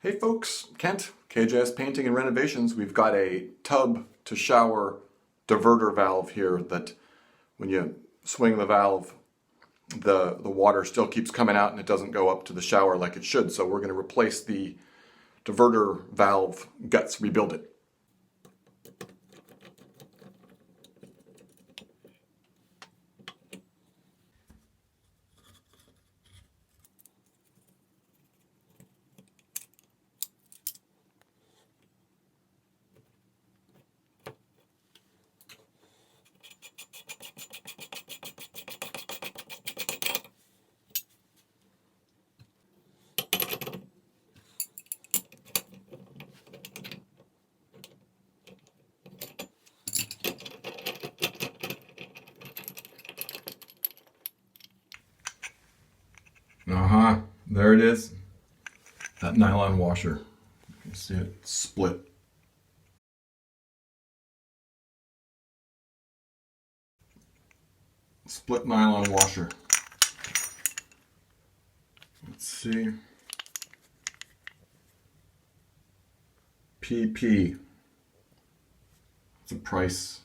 Hey folks, Kent, KJS Painting and Renovations. We've got a tub to shower diverter valve here that when you swing the valve, the water still keeps coming out and it doesn't go up to the shower like it should. So we're going to replace the diverter valve guts, rebuild it. There it is. That nylon washer. You can see it split. Split nylon washer. Let's see. PP. It's a price.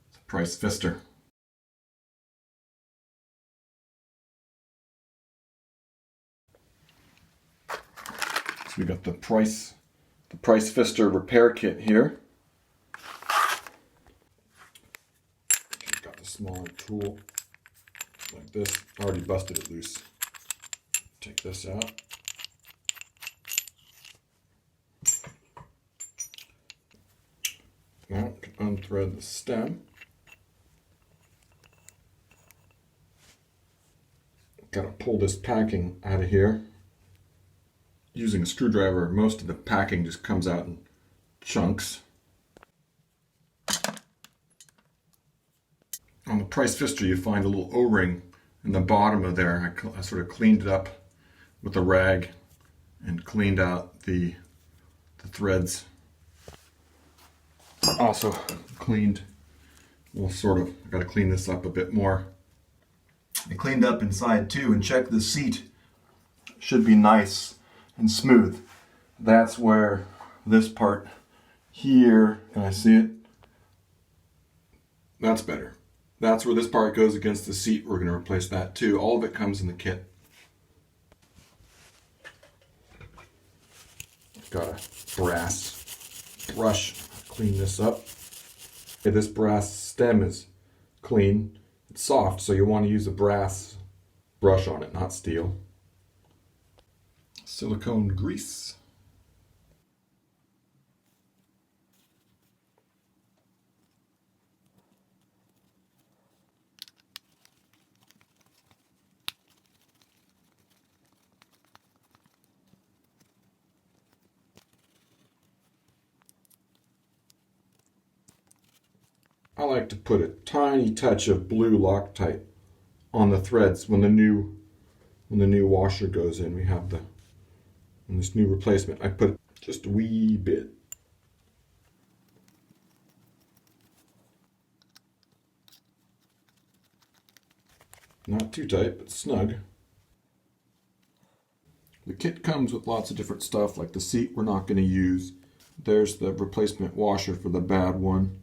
It's a price Pfister. So we got the price Pfister repair kit here. Got the smaller tool like this. Already busted it loose. Take this out. Now unthread the stem. Got to pull this packing out of here. Using a screwdriver, most of the packing just comes out in chunks. On the Price Pfister, you find a little O-ring in the bottom of there. I sort of cleaned it up with a rag and cleaned out the threads. Also cleaned, well, sort of, got to clean this up a bit more. I cleaned up inside too and checked the seat. Should be nice and smooth. That's where this part here, can I see it? That's better. That's where this part goes against the seat. We're going to replace that too. All of it comes in the kit. Got a brass brush. Clean this up. Okay, this brass stem is clean. It's soft, so you want to use a brass brush on it, not steel. Silicone grease. I like to put a tiny touch of blue Loctite on the threads when the new washer goes in. We have this new replacement. I put just a wee bit. Not too tight, but snug. The kit comes with lots of different stuff, like the seat we're not going to use. There's the replacement washer for the bad one.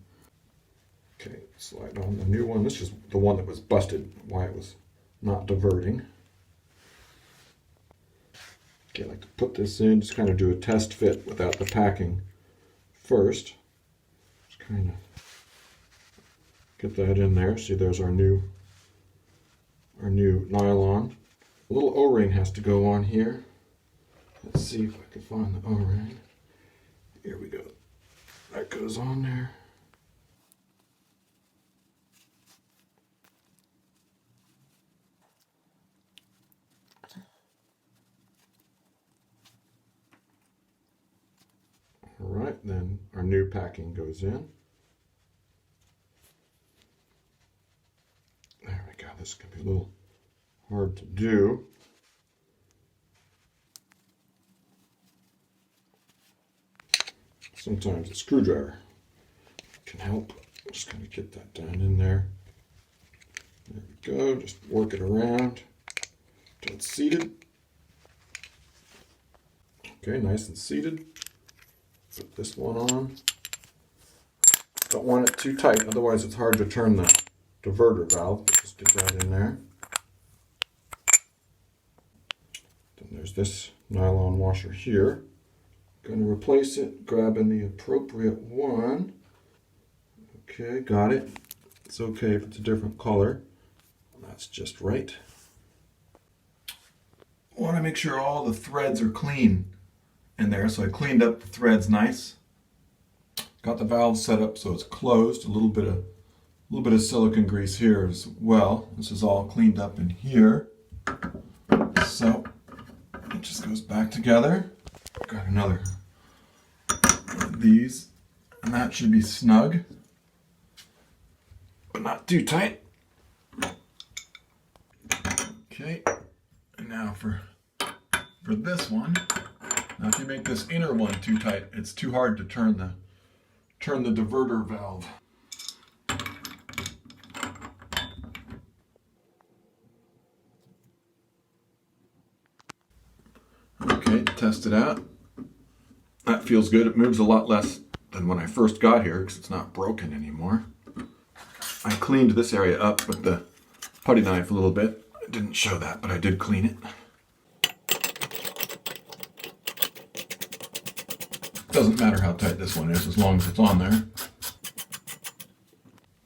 Okay, slide on the new one. This is the one that was busted, why it was not diverting. Okay, I like to put this in, just kind of do a test fit without the packing first. Just kind of get that in there. See, there's our new nylon. A little O-ring has to go on here. Let's see if I can find the O-ring. Here we go. That goes on there. All right, then our new packing goes in. There we go. This is going to be a little hard to do. Sometimes a screwdriver can help. I'm just going to get that down in there. There we go. Just work it around until it's seated. Okay, nice and seated. Put this one on. Don't want it too tight, otherwise it's hard to turn the diverter valve. Just get that in there. Then there's this nylon washer here. Going to replace it, grabbing the appropriate one. Okay, got it. It's okay if it's a different color. That's just right. I want to make sure all the threads are clean in there, so I cleaned up the threads nice. Got the valve set up so it's closed. A little bit of silicone grease here as well. This is all cleaned up in here. So it just goes back together. Got another one of these, and that should be snug, but not too tight. Okay, and now for this one. Now if you make this inner one too tight, it's too hard to turn the diverter valve. Okay, test it out. That feels good. It moves a lot less than when I first got here because it's not broken anymore. I cleaned this area up with the putty knife a little bit. I didn't show that, but I did clean it. Doesn't matter how tight this one is as long as it's on there.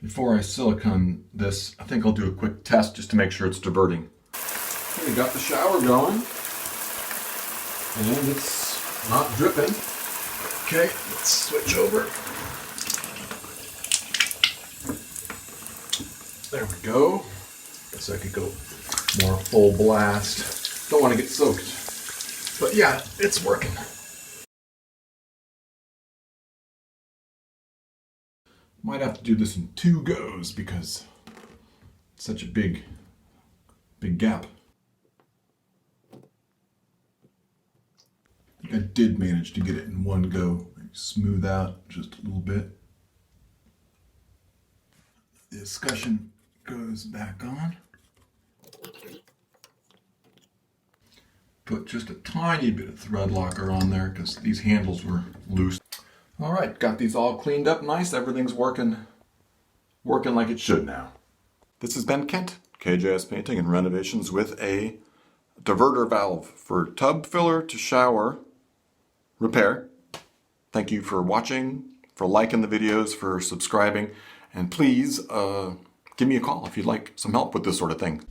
Before I silicone this, I think I'll do a quick test just to make sure it's diverting. Okay, we got the shower going, and it's not dripping. Okay, let's switch over. There we go. Guess I could go more full blast. Don't want to get soaked. But yeah, it's working. Might have to do this in 2 goes because it's such a big gap. I think I did manage to get it in 1 go. Smooth out just a little bit. The discussion goes back on. Put just a tiny bit of thread locker on there because these handles were loose. All right, got these all cleaned up nice. Everything's working like it should now. This has been Kent, KJS Painting and Renovations, with a diverter valve for tub filler to shower repair. Thank you for watching, for liking the videos, for subscribing, and please give me a call if you'd like some help with this sort of thing.